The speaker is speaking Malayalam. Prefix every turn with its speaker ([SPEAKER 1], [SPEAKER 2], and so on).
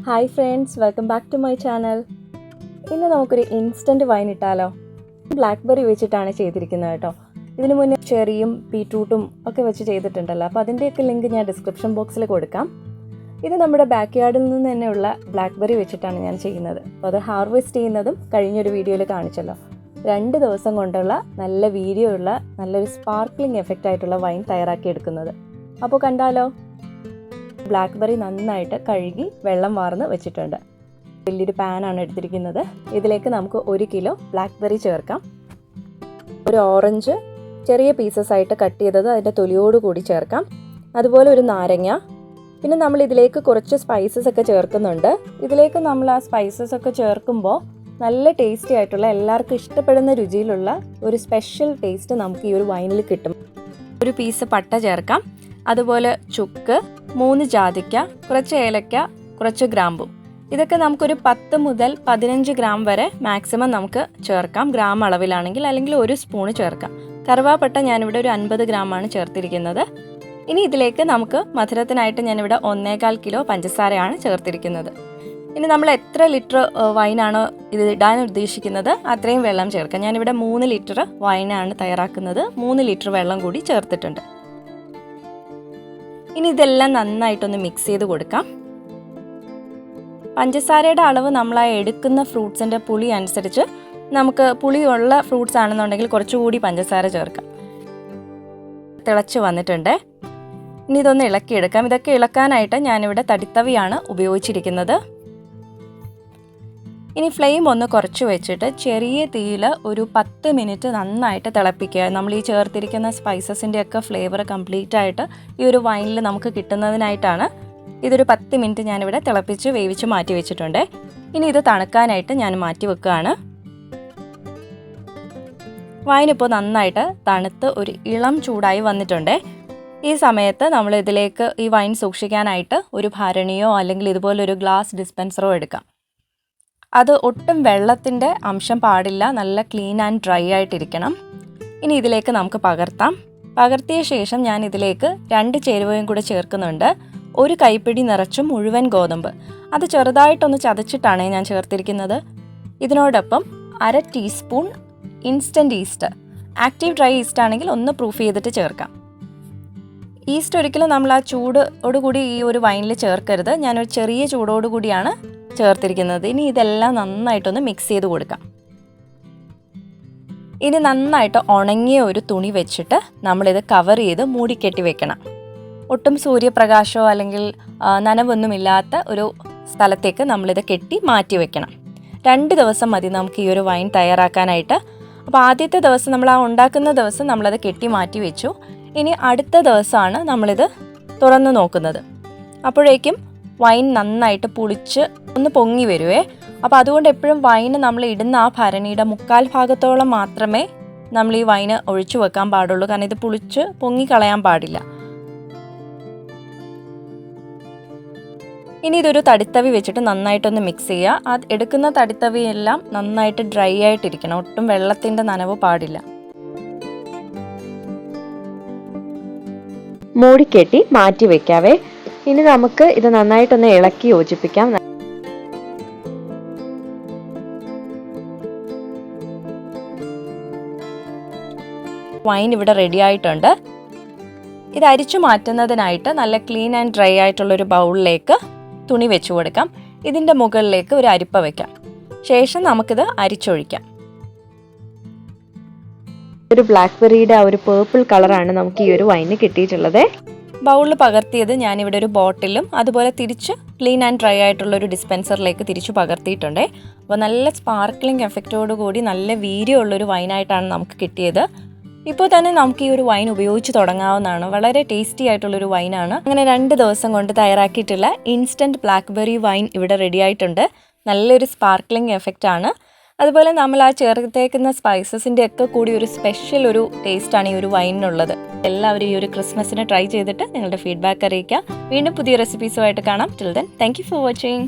[SPEAKER 1] Hi friends, welcome back to my channel. ഇന്ന് നമുക്കൊരു ഇൻസ്റ്റൻറ്റ് വൈൻ ഇട്ടാലോ? ബ്ലാക്ക്ബെറി വെച്ചിട്ടാണ് ചെയ്തിരിക്കുന്നത് കേട്ടോ. ഇതിനു മുന്നേ ചെറിയും ബീട്രൂട്ടും ഒക്കെ വെച്ച് ചെയ്തിട്ടുണ്ടല്ലോ, അപ്പോൾ അതിൻ്റെയൊക്കെ ലിങ്ക് ഞാൻ ഡിസ്ക്രിപ്ഷൻ ബോക്സിൽ കൊടുക്കാം. ഇത് നമ്മുടെ ബാക്ക് യാർഡിൽ നിന്ന് തന്നെയുള്ള ബ്ലാക്ക്ബെറി വെച്ചിട്ടാണ് ഞാൻ ചെയ്യുന്നത്. അപ്പോൾ അത് ഹാർവെസ്റ്റ് ചെയ്യുന്നതും കഴിഞ്ഞൊരു വീഡിയോയിൽ കാണിച്ചല്ലോ. 2 ദിവസം കൊണ്ടുള്ള നല്ല വീഡിയോ ഉള്ള നല്ലൊരു സ്പാർക്ലിംഗ് എഫക്റ്റ് ആയിട്ടുള്ള വൈൻ തയ്യാറാക്കി എടുക്കുന്നത്. അപ്പോൾ കണ്ടാലോ? ബ്ലാക്ക്ബെറി നന്നായിട്ട് കഴുകി വെള്ളം വാർന്ന് വെച്ചിട്ടുണ്ട്. വലിയൊരു പാനാണ് എടുത്തിരിക്കുന്നത്. ഇതിലേക്ക് നമുക്ക് 1 കിലോ ബ്ലാക്ക്ബെറി ചേർക്കാം. ഒരു ഓറഞ്ച് ചെറിയ പീസസ് ആയിട്ട് കട്ട് ചെയ്തത് അതിൻ്റെ തൊലിയോടുകൂടി ചേർക്കാം. അതുപോലെ ഒരു നാരങ്ങ. പിന്നെ നമ്മൾ ഇതിലേക്ക് കുറച്ച് സ്പൈസസ് ഒക്കെ ചേർക്കുന്നുണ്ട്. ഇതിലേക്ക് നമ്മൾ ആ സ്പൈസസ് ഒക്കെ ചേർക്കുമ്പോൾ നല്ല ടേസ്റ്റി ആയിട്ടുള്ള, എല്ലാവർക്കും ഇഷ്ടപ്പെടുന്ന രുചിയിലുള്ള ഒരു സ്പെഷ്യൽ ടേസ്റ്റ് നമുക്ക് ഈ ഒരു വൈനിൽ കിട്ടും. ഒരു പീസ് പട്ട ചേർക്കാം. അതുപോലെ ചുക്ക്, 3 ജാതിക്ക, കുറച്ച് ഏലക്ക, കുറച്ച് ഗ്രാമ്പും. ഇതൊക്കെ നമുക്കൊരു 10 മുതൽ 15 ഗ്രാം വരെ മാക്സിമം നമുക്ക് ചേർക്കാം, ഗ്രാം അളവിലാണെങ്കിൽ. അല്ലെങ്കിൽ 1 സ്പൂണ് ചേർക്കാം. കറുവാപ്പട്ട ഞാനിവിടെ ഒരു 50 ഗ്രാമാണ് ചേർത്തിരിക്കുന്നത്. ഇനി ഇതിലേക്ക് നമുക്ക് മധുരത്തിനായിട്ട് ഞാനിവിടെ 1.25 കിലോ പഞ്ചസാരയാണ് ചേർത്തിരിക്കുന്നത്. ഇനി നമ്മൾ എത്ര ലിറ്റർ വൈനാണോ ഇത് ഇടാൻ ഉദ്ദേശിക്കുന്നത് അത്രയും വെള്ളം ചേർക്കാം. ഞാനിവിടെ 3 ലിറ്റർ വൈനാണ് തയ്യാറാക്കുന്നത്. 3 ലിറ്റർ വെള്ളം കൂടി ചേർത്തിട്ടുണ്ട്. ഇനി ഇതെല്ലാം നന്നായിട്ടൊന്ന് മിക്സ് ചെയ്ത് കൊടുക്കാം. പഞ്ചസാരയുടെ അളവ് നമ്മൾ ആ എടുക്കുന്ന ഫ്രൂട്ട്സിൻ്റെ പുളി അനുസരിച്ച്, നമുക്ക് പുളിയുള്ള ഫ്രൂട്ട്സ് ആണെന്നുണ്ടെങ്കിൽ കുറച്ചുകൂടി പഞ്ചസാര ചേർക്കാം. തിളച്ച് വന്നിട്ടുണ്ട്. ഇനി ഇതൊന്ന് ഇളക്കിയെടുക്കാം. ഇതൊക്കെ ഇളക്കാനായിട്ട് ഞാനിവിടെ തടിത്തവിയാണ് ഉപയോഗിച്ചിരിക്കുന്നത്. ഇനി ഫ്ലെയിം ഒന്ന് കുറച്ച് വെച്ചിട്ട് ചെറിയ തീയിൽ ഒരു 10 മിനിറ്റ് നന്നായിട്ട് തിളപ്പിക്കുക. നമ്മൾ ഈ ചേർത്തിരിക്കുന്ന സ്പൈസസിൻ്റെ ഒക്കെ ഫ്ലേവർ കംപ്ലീറ്റ് ആയിട്ട് ഈ ഒരു വൈനിൽ നമുക്ക് കിട്ടുന്നതിനായിട്ടാണ്. ഇതൊരു 10 മിനിറ്റ് ഞാനിവിടെ തിളപ്പിച്ച് വേവിച്ച് മാറ്റി വെച്ചിട്ടുണ്ട്. ഇനി ഇത് തണുക്കാനായിട്ട് ഞാൻ മാറ്റി വെക്കുകയാണ്. വൈനിപ്പോൾ നന്നായിട്ട് തണുത്ത് ഒരു ഇളം ചൂടായി വന്നിട്ടുണ്ട്. ഈ സമയത്ത് നമ്മൾ ഇതിലേക്ക് ഈ വൈൻ സൂക്ഷിക്കാനായിട്ട് ഒരു ഭരണിയോ അല്ലെങ്കിൽ ഇതുപോലൊരു ഗ്ലാസ് ഡിസ്പെൻസറോ എടുക്കാം. അത് ഒട്ടും വെള്ളത്തിൻ്റെ അംശം പാടില്ല, നല്ല ക്ലീൻ ആൻഡ് ഡ്രൈ ആയിട്ടിരിക്കണം. ഇനി ഇതിലേക്ക് നമുക്ക് പകർത്താം. പകർത്തിയ ശേഷം ഞാൻ ഇതിലേക്ക് 2 ചേരുവയും കൂടെ ചേർക്കുന്നുണ്ട്. 1 കൈപ്പിടി നിറച്ചും മുഴുവൻ ഗോതമ്പ്. അത് ചെറുതായിട്ടൊന്ന് ചതച്ചിട്ടാണ് ഞാൻ ചേർത്തിരിക്കുന്നത്. ഇതിനോടൊപ്പം 1/2 teaspoon instant east. Active dry east ആണെങ്കിൽ ഒന്ന് പ്രൂഫ് ചെയ്തിട്ട് ചേർക്കാം. ഈസ്റ്റ് ഒരിക്കലും നമ്മൾ ആ ചൂടോടുകൂടി ഈ ഒരു വൈനിൽ ചേർക്കരുത്. ഞാനൊരു ചെറിയ ചൂടോടുകൂടിയാണ് ചേർത്തിരിക്കുന്നത്. ഇനി ഇതെല്ലാം നന്നായിട്ടൊന്ന് മിക്സ് ചെയ്ത് കൊടുക്കാം. ഇനി നന്നായിട്ട് ഉണങ്ങിയ ഒരു തുണി വെച്ചിട്ട് നമ്മളിത് കവർ ചെയ്ത് മൂടിക്കെട്ടി വെക്കണം. ഒട്ടും സൂര്യപ്രകാശമോ അല്ലെങ്കിൽ നനവൊന്നുമില്ലാത്ത ഒരു സ്ഥലത്തേക്ക് നമ്മളിത് കെട്ടി മാറ്റി വെക്കണം. 2 ദിവസം മതി നമുക്ക് ഈ ഒരു വൈൻ തയ്യാറാക്കാനായിട്ട്. അപ്പോൾ ആദ്യത്തെ ദിവസം നമ്മൾ ആ ഉണ്ടാക്കുന്ന ദിവസം നമ്മളത് കെട്ടി മാറ്റി വെച്ചു. ഇനി അടുത്ത ദിവസമാണ് നമ്മളിത് തുറന്ന് നോക്കുന്നത്. അപ്പോഴേക്കും വൈൻ നന്നായിട്ട് പുളിച്ച് ഒന്ന് പൊങ്ങി വരുവേ. അപ്പോൾ അതുകൊണ്ട് എപ്പോഴും വൈന് നമ്മൾ ഇടുന്ന ആ ഭരണിയുടെ 1/4 ഭാഗത്തോളം മാത്രമേ നമ്മൾ ഈ വൈന് ഒഴിച്ചു വെക്കാൻ പാടുള്ളൂ. കാരണം ഇത് പുളിച്ച് പൊങ്ങിക്കളയാൻ പാടില്ല. ഇനി ഇതൊരു തടിത്തവി വെച്ചിട്ട് നന്നായിട്ടൊന്ന് മിക്സ് ചെയ്യുക. അത് എടുക്കുന്ന തടിത്തവിയെല്ലാം നന്നായിട്ട് ഡ്രൈ ആയിട്ടിരിക്കണം. ഒട്ടും വെള്ളത്തിൻ്റെ നനവ് പാടില്ല. മൂടിക്കെട്ടി മാറ്റി വെക്കാവേ. ഇനി നമുക്ക് ഇത് നന്നായിട്ടൊന്ന് ഇളക്കി യോജിപ്പിക്കാം. വൈൻ ഇവിടെ റെഡി ആയിട്ടുണ്ട്. ഇത് അരിച്ചു മാറ്റുന്നതിനായിട്ട് നല്ല ക്ലീൻ ആൻഡ് ഡ്രൈ ആയിട്ടുള്ളൊരു ബൗളിലേക്ക് തുണി വെച്ചു കൊടുക്കാം. ഇതിൻ്റെ മുകളിലേക്ക് ഒരു അരിപ്പ വയ്ക്കാം. ശേഷം നമുക്കിത് അരിച്ചൊഴിക്കാം. ഒരു ബ്ലാക്ക്ബെറിയുടെ ആ ഒരു പേർപ്പിൾ കളറാണ് നമുക്ക് ഈ ഒരു വൈന് കിട്ടിയിട്ടുള്ളത്. ബൗളിൽ പകർത്തിയത് ഞാനിവിടെ ഒരു ബോട്ടിലും അതുപോലെ തിരിച്ച് ക്ലീൻ ആൻഡ് ഡ്രൈ ആയിട്ടുള്ളൊരു ഡിസ്പെൻസറിലേക്ക് തിരിച്ചു പകർത്തിയിട്ടുണ്ട്. അപ്പോൾ നല്ല സ്പാർക്ലിംഗ് എഫക്റ്റോട് കൂടി നല്ല വീര്യമുള്ളൊരു വൈനായിട്ടാണ് നമുക്ക് കിട്ടിയത്. ഇപ്പോൾ തന്നെ നമുക്ക് ഈ ഒരു വൈൻ ഉപയോഗിച്ച് തുടങ്ങാവുന്നതാണ്. വളരെ ടേസ്റ്റി ആയിട്ടുള്ളൊരു വൈനാണ്. അങ്ങനെ 2 ദിവസം കൊണ്ട് തയ്യാറാക്കിയിട്ടുള്ള ഇൻസ്റ്റൻറ്റ് ബ്ലാക്ക്ബെറി വൈൻ ഇവിടെ റെഡി ആയിട്ടുണ്ട്. നല്ലൊരു സ്പാർക്ലിംഗ് എഫക്റ്റാണ്. അതുപോലെ നമ്മൾ ആ ചേർത്തേക്കുന്ന സ്പൈസസിൻ്റെ ഒക്കെ കൂടി ഒരു സ്പെഷ്യൽ ഒരു ടേസ്റ്റാണ് ഈ ഒരു വൈനിനുള്ളത്. എല്ലാവരും ഈ ഒരു ക്രിസ്മസിന് ട്രൈ ചെയ്തിട്ട് നിങ്ങളുടെ ഫീഡ്ബാക്ക് അറിയിക്കുക. വീണ്ടും പുതിയ റെസിപ്പീസുമായിട്ട് കാണാം. Till then, thank you for watching.